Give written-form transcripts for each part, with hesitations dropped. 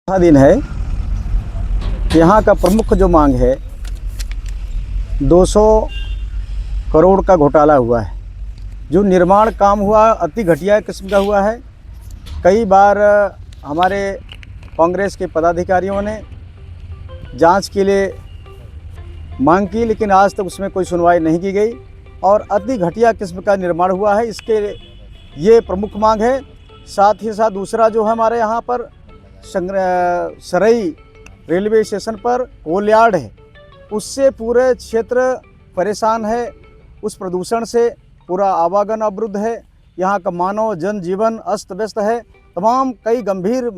चौथा दिन है। यहाँ का प्रमुख जो मांग है 200 करोड़ का घोटाला हुआ है। जो निर्माण काम हुआ अति घटिया किस्म का हुआ है। कई बार हमारे कांग्रेस के पदाधिकारियों ने जांच के लिए मांग की, लेकिन आज तक उसमें कोई सुनवाई नहीं की गई और अति घटिया किस्म का निर्माण हुआ है। इसके ये प्रमुख मांग है। साथ ही साथ दूसरा जो है हमारे यहाँ पर सरई रेलवे स्टेशन पर कोल यार्ड है, उससे पूरे क्षेत्र परेशान है। उस प्रदूषण से पूरा आवागमन अवरुद्ध है। यहाँ का मानव जनजीवन अस्त व्यस्त है। तमाम कई गंभीर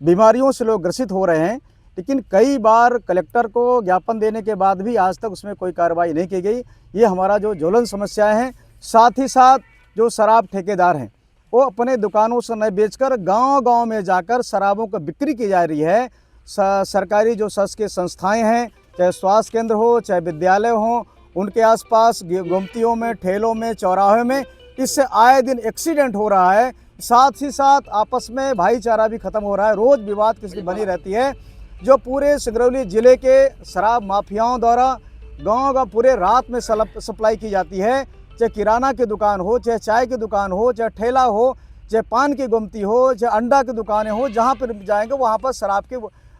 बीमारियों से लोग ग्रसित हो रहे हैं, लेकिन कई बार कलेक्टर को ज्ञापन देने के बाद भी आज तक उसमें कोई कार्रवाई नहीं की गई। ये हमारा जो ज्वलन समस्याएं हैं। साथ ही साथ जो शराब ठेकेदार हैं वो अपने दुकानों से न बेचकर गांव-गांव में जाकर शराबों की बिक्री की जा रही है। सरकारी जो शासकीय संस्थाएं हैं, चाहे स्वास्थ्य केंद्र हो, चाहे विद्यालय हो, उनके आसपास गुमतियों में, ठेलों में, चौराहे में इससे आए दिन एक्सीडेंट हो रहा है। साथ ही साथ आपस में भाईचारा भी खत्म हो रहा है। रोज़ विवाद किसकी बनी रहती है। जो पूरे सिंगरौली ज़िले के शराब माफियाओं द्वारा गाँव का पूरे रात में सप्लाई की जाती है। चाहे किराना की दुकान हो, चाहे चाय की दुकान हो, चाहे ठेला हो, चाहे पान की गुमती हो, चाहे अंडा की दुकानें हो, जहाँ पर जाएंगे वहाँ पर शराब की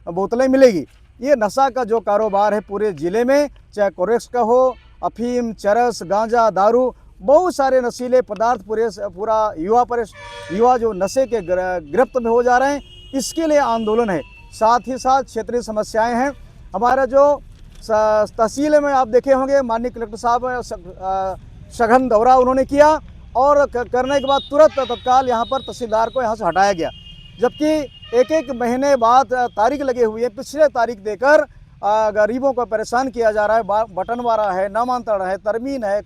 बोतलें मिलेगी। ये नशा का जो कारोबार है पूरे ज़िले में, चाहे कोरेक्स का हो, अफीम, चरस, गांजा, दारू, बहुत सारे नशीले पदार्थ पूरा युवा जो नशे के गिरफ्त में हो जा रहे हैं। इसके लिए आंदोलन है। साथ ही साथ क्षेत्रीय समस्याएं हैं। हमारा जो तहसील में आप देखे होंगे, माननीय कलेक्टर साहब सघन दौरा उन्होंने किया और करने के बाद तुरंत तत्काल यहाँ पर तहसीलदार को यहाँ से हटाया गया, जबकि एक महीने बाद तारीख लगे हुए हैं। पिछले तारीख देकर गरीबों को परेशान किया जा रहा है। बटनवारा है, नामांतरण है, तरमीन है,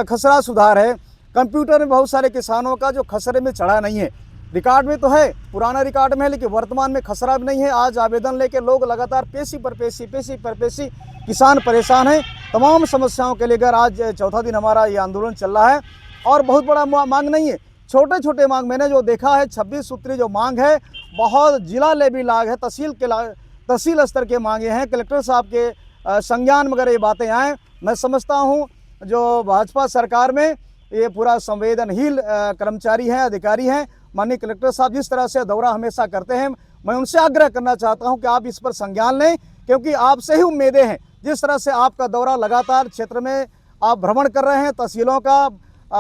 खसरा सुधार है। कंप्यूटर में बहुत सारे किसानों का जो खसरे में चढ़ा नहीं है, रिकॉर्ड में तो है, पुराना रिकॉर्ड में है, लेकिन वर्तमान में खसरा भी नहीं है। आज आवेदन लेके लोग लगातार पेशी पर पेशी किसान परेशान हैं। तमाम समस्याओं के लेकर आज चौथा दिन हमारा ये आंदोलन चल रहा है और बहुत बड़ा मांग नहीं है, छोटे छोटे मांग मैंने जो देखा है। 26 सूत्री जो मांग है बहुत जिला लेवल लाग है, तहसील स्तर के मांगे हैं। कलेक्टर साहब के संज्ञान में अगर ये बातें आएँ, मैं समझता हूँ जो भाजपा सरकार में ये पूरा संवेदनहीन कर्मचारी हैं, अधिकारी हैं। माननीय कलेक्टर साहब जिस तरह से दौरा हमेशा करते हैं, मैं उनसे आग्रह करना चाहता हूं कि आप इस पर संज्ञान लें, क्योंकि आपसे ही उम्मीदें हैं। जिस तरह से आपका दौरा लगातार क्षेत्र में आप भ्रमण कर रहे हैं, तहसीलों का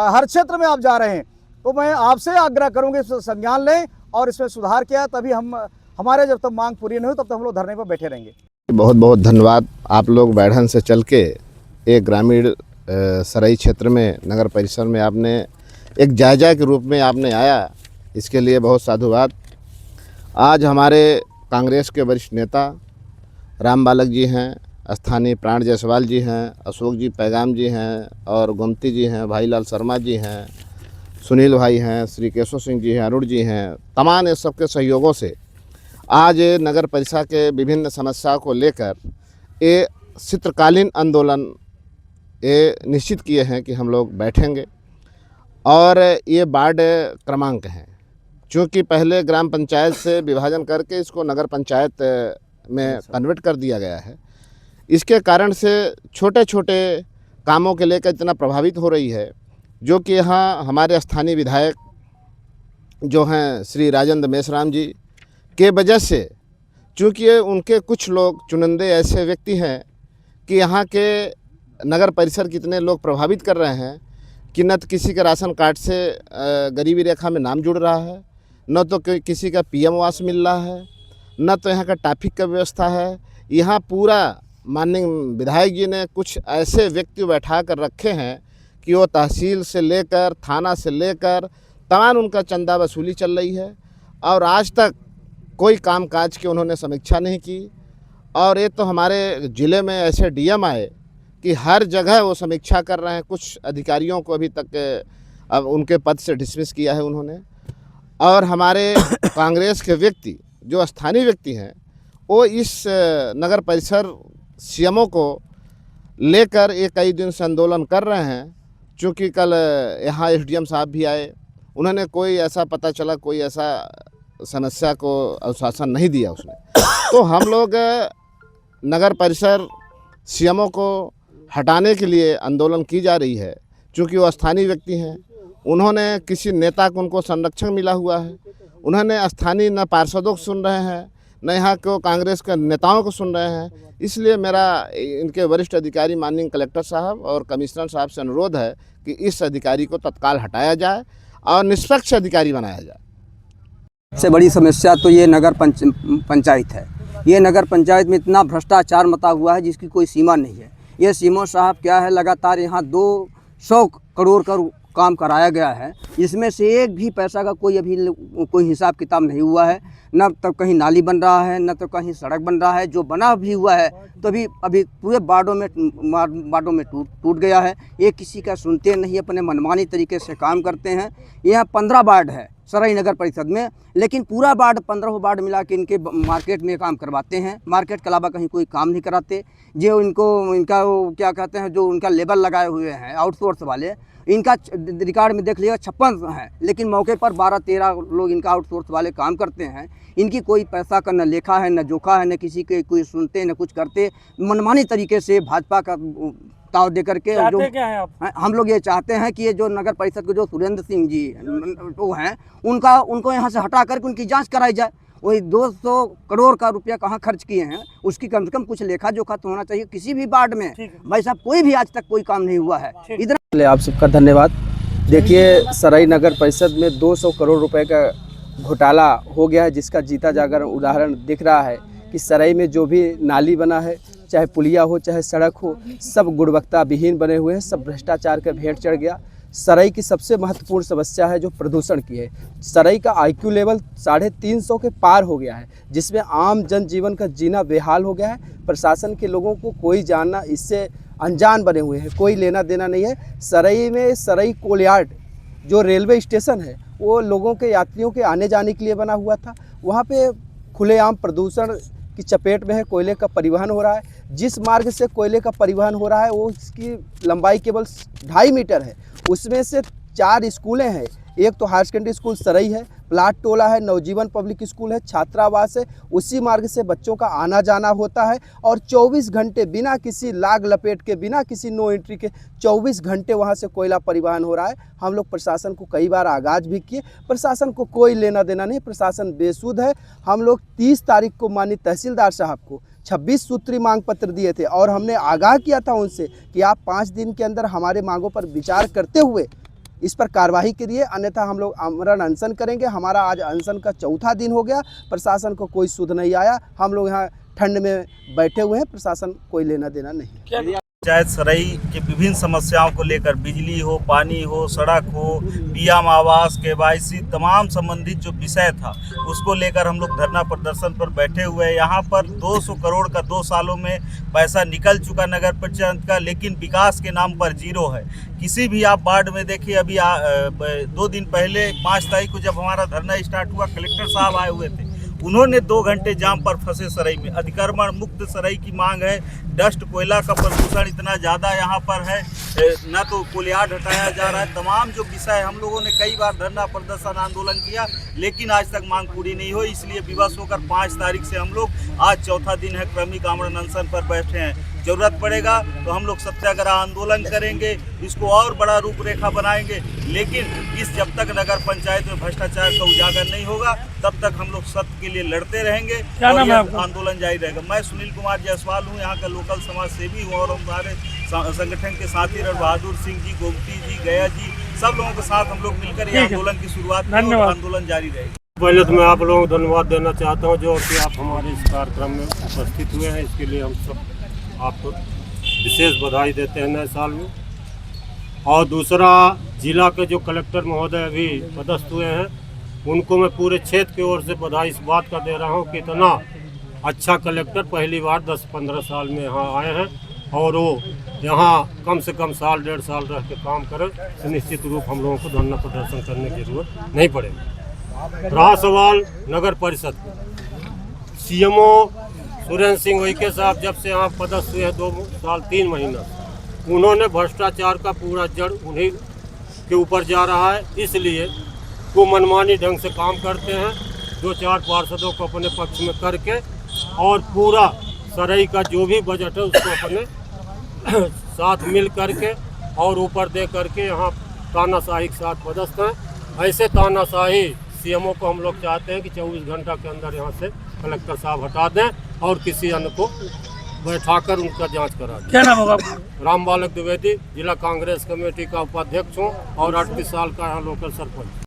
हर क्षेत्र में आप जा रहे हैं, तो मैं आपसे आग्रह करूँगी इस पर संज्ञान लें और इसमें सुधार किया, तभी हमारे जब तक मांग पूरी नहीं हो तब तक हम लोग धरने पर बैठे रहेंगे। बहुत बहुत धन्यवाद। आप लोग बैढ़न से चल के एक ग्रामीण सरई क्षेत्र में नगर परिषद में आपने एक जायजा के रूप में आपने आया, इसके लिए बहुत साधुवाद। आज हमारे कांग्रेस के वरिष्ठ नेता राम बालक जी हैं, स्थानीय प्राण जायसवाल जी हैं, अशोक जी पैगाम जी हैं और गोमती जी हैं, भाईलाल शर्मा जी हैं, सुनील भाई हैं, श्री केशव सिंह जी हैं, अरुण जी हैं, तमाम ये सबके सहयोगों से आज नगर परिषद के विभिन्न समस्याओं को लेकर ये शीतकालीन आंदोलन ये निश्चित किए हैं कि हम लोग बैठेंगे। और ये वार्ड क्रमांक हैं, चूँकि पहले ग्राम पंचायत से विभाजन करके इसको नगर पंचायत में कन्वर्ट कर दिया गया है। इसके कारण से छोटे छोटे कामों के लेकर इतना प्रभावित हो रही है, जो कि यहाँ हमारे स्थानीय विधायक जो हैं श्री राजेंद्र मेश्राम जी के वजह से, चूँकि उनके कुछ लोग चुनिंदे ऐसे व्यक्ति हैं कि यहाँ के नगर परिसर कितने लोग प्रभावित कर रहे हैं कि न तो किसी के राशन कार्ड से गरीबी रेखा में नाम जुड़ रहा है, न तो किसी का पीएम आवास मिल रहा है, न तो यहाँ का ट्रैफिक का व्यवस्था है। यहाँ पूरा माननीय विधायक जी ने कुछ ऐसे व्यक्ति बैठा कर रखे हैं कि वो तहसील से लेकर थाना से लेकर तमाम उनका चंदा वसूली चल रही है और आज तक कोई कामकाज की उन्होंने समीक्षा नहीं की। और ये तो हमारे ज़िले में ऐसे डीएम आए कि हर जगह वो समीक्षा कर रहे हैं। कुछ अधिकारियों को अभी तक अब उनके पद से डिसमिस किया है उन्होंने। और हमारे कांग्रेस के व्यक्ति जो स्थानीय व्यक्ति हैं, वो इस नगर परिषद सीएमओ को लेकर ये कई दिन से आंदोलन कर रहे हैं। चूँकि कल यहाँ एसडीएम साहब भी आए, उन्होंने कोई ऐसा पता चला कोई ऐसा समस्या को अनुशासन नहीं दिया उसने। तो हम लोग नगर परिषद सीएमओ को हटाने के लिए आंदोलन की जा रही है, क्योंकि वो स्थानीय व्यक्ति हैं। उन्होंने किसी नेता को उनको संरक्षण मिला हुआ है। उन्होंने स्थानीय न पार्षदों को सुन रहे हैं, न यहाँ को कांग्रेस के नेताओं को सुन रहे हैं। इसलिए मेरा इनके वरिष्ठ अधिकारी माननीय कलेक्टर साहब और कमिश्नर साहब से अनुरोध है कि इस अधिकारी को तत्काल हटाया जाए और निष्पक्ष अधिकारी बनाया जाए। सबसे बड़ी समस्या तो ये नगर पंचायत है। ये नगर पंचायत में इतना भ्रष्टाचार मचा हुआ है जिसकी कोई सीमा नहीं है। ये सीएमओ साहब क्या है, लगातार यहाँ 200 करोड़ का काम कराया गया है, इसमें से एक भी पैसा का कोई अभी कोई हिसाब किताब नहीं हुआ है। न तो कहीं नाली बन रहा है, न तो कहीं सड़क बन रहा है। जो बना भी हुआ है तो अभी पूरे बाड़ों में टूट गया है। ये किसी का सुनते नहीं, अपने मनमानी तरीके से काम करते हैं। यहाँ 15 वार्ड है सराय नगर परिषद में, लेकिन पूरा वार्ड 15 वार्ड मिला के इनके मार्केट में काम करवाते हैं। मार्केट के अलावा कहीं कोई काम नहीं कराते। जो इनका क्या कहते हैं, जो उनका लेबर लगाए हुए हैं आउटसोर्स वाले, इनका रिकॉर्ड में देख लिएगा 56 हैं, लेकिन मौके पर 12-13 लोग इनका आउटसोर्स वाले काम करते हैं। इनकी कोई पैसा का न लेखा है, न जोखा है, न किसी के कोई सुनते न कुछ करते। मनमानी तरीके से भाजपा का ताव दे करके जो क्या है आप? हम लोग ये चाहते हैं कि ये जो नगर परिषद के जो सुरेंद्र सिंह जी वो हैं, उनको यहाँ से हटा करके उनकी जांच कराई जाए। वही 200 करोड़ का रुपया कहाँ खर्च किए हैं, उसकी कम से कम कुछ लेखा जोखा तो होना चाहिए किसी भी वार्ड में। भाई साहब, कोई भी आज तक कोई काम नहीं हुआ है इधर। आप सबका धन्यवाद। देखिए, सराय नगर परिषद में 200 करोड़ रुपए का घोटाला हो गया है, जिसका जीता जागर उदाहरण दिख रहा है कि सराय में जो भी नाली बना है, चाहे पुलिया हो चाहे सड़क हो, सब गुणवत्ता विहीन बने हुए हैं, सब भ्रष्टाचार का भेंट चढ़ गया। सराय की सबसे महत्वपूर्ण समस्या है जो प्रदूषण की है। सराय का IQ लेवल 350 के पार हो गया है, जिसमें आम जनजीवन का जीना बेहाल हो गया है। प्रशासन के लोगों को कोई जानना, इससे अनजान बने हुए हैं, कोई लेना देना नहीं है। सराय में सराय कोलयार्ड जो रेलवे स्टेशन है, वो लोगों के यात्रियों के आने जाने के लिए बना हुआ था। वहाँ पे खुलेआम प्रदूषण की चपेट में है, कोयले का परिवहन हो रहा है। जिस मार्ग से कोयले का परिवहन हो रहा है वो इसकी लंबाई केवल 2.5 मीटर है। उसमें से 4 स्कूलें हैं। एक तो हायर सेकेंडरी स्कूल सराय है, प्लाट टोला है, नवजीवन पब्लिक स्कूल है, छात्रावास है। उसी मार्ग से बच्चों का आना जाना होता है और 24 घंटे बिना किसी लाग लपेट के, बिना किसी नो एंट्री के 24 घंटे वहाँ से कोयला परिवहन हो रहा है। हम लोग प्रशासन को कई बार आगाज भी किए, प्रशासन को कोई लेना देना नहीं, प्रशासन बेसुध है। हम लोग 30 तारीख को माननीय तहसीलदार साहब को 26 सूत्री मांग पत्र दिए थे और हमने आगाह किया था उनसे कि आप 5 दिन के अंदर हमारे मांगों पर विचार करते हुए इस पर कार्रवाई करिए, अन्यथा हम लोग आमरण अनशन करेंगे। हमारा आज अनशन का 4था दिन हो गया, प्रशासन को कोई सुध नहीं आया। हम लोग यहाँ ठंड में बैठे हुए हैं, प्रशासन कोई लेना देना नहीं। पंचायत सराय की विभिन्न समस्याओं को लेकर, बिजली हो, पानी हो, सड़क हो, पीएम आवास, KYC, तमाम संबंधित जो विषय था उसको लेकर हम लोग धरना प्रदर्शन पर बैठे हुए हैं। यहाँ पर 200 करोड़ का 2 सालों में पैसा निकल चुका नगर पंचायत का, लेकिन विकास के नाम पर जीरो है। किसी भी आप वार्ड में देखिए, अभी 2 दिन पहले 5 तारीख को जब हमारा धरना स्टार्ट हुआ, कलेक्टर साहब आए हुए थे। उन्होंने 2 घंटे जाम पर फंसे सराय में। अतिक्रमण मुक्त सराय की मांग है। डस्ट कोयला का प्रदूषण इतना ज़्यादा यहाँ पर है, न तो कोलियार्ड हटाया जा रहा है। तमाम जो विषय हम लोगों ने कई बार धरना प्रदर्शन आंदोलन किया, लेकिन आज तक मांग पूरी नहीं हुई। इसलिए विवश होकर 5 तारीख से हम लोग, आज 4था दिन है, क्रमिक आमरण अनशन पर बैठे हैं। जरूरत पड़ेगा तो हम लोग सत्याग्रह आंदोलन करेंगे, इसको और बड़ा रूपरेखा बनाएंगे। लेकिन जब तक नगर पंचायत में भ्रष्टाचार का उजागर नहीं होगा, तब तक हम लोग सत्य के लिए लड़ते रहेंगे और यह आंदोलन जारी रहेगा। मैं सुनील कुमार जायसवाल हूँ, यहाँ का लोकल समाज सेवी हूँ और हमारे संगठन के साथी रण बहादुर सिंह जी, गोमती जी, गया जी, सब लोगों के साथ हम लोग मिलकर ये आंदोलन की शुरुआत करेंगे और आंदोलन जारी रहेगा। पहले तो मैं आप लोगों को धन्यवाद देना चाहता हूँ जो कि आप हमारे इस कार्यक्रम में उपस्थित हुए हैं। इसके लिए हम सब आपको विशेष बधाई देते हैं नए साल में। और दूसरा, जिला के जो कलेक्टर महोदय अभी पदस्थ हुए हैं, उनको मैं पूरे क्षेत्र की ओर से बधाई इस बात का दे रहा हूँ कि इतना अच्छा कलेक्टर पहली बार 10-15 साल में यहाँ आए हैं और वो यहाँ कम से कम साल 1.5 साल रह के काम करें, तो निश्चित रूप हम लोगों को धरना प्रदर्शन करने की जरूरत नहीं पड़ेगी। रहा सवाल नगर परिषद, सीएमओ सुरेंद्र सिंह उइके साहब जब से यहाँ पदस्थ हुए 2 साल 3 महीना, उन्होंने भ्रष्टाचार का पूरा जड़ उन्हीं के ऊपर जा रहा है। इसलिए वो मनमानी ढंग से काम करते हैं 2-4 पार्षदों को अपने पक्ष में करके और पूरा सराय का जो भी बजट है उसको अपने साथ मिल करके और ऊपर दे करके यहाँ तानाशाही के साथ पदस्थ हैं। ऐसे तानाशाही सीएमओ को हम लोग चाहते हैं कि 24 घंटा के अंदर यहाँ से कलेक्टर साहब हटा दें और किसी अन्य को बैठाकर उनका जांच करा दें। क्या नाम होगा आपका? राम बालक द्विवेदी, जिला कांग्रेस कमेटी का उपाध्यक्ष हूँ और 38 साल का यहाँ लोकल सरपंच।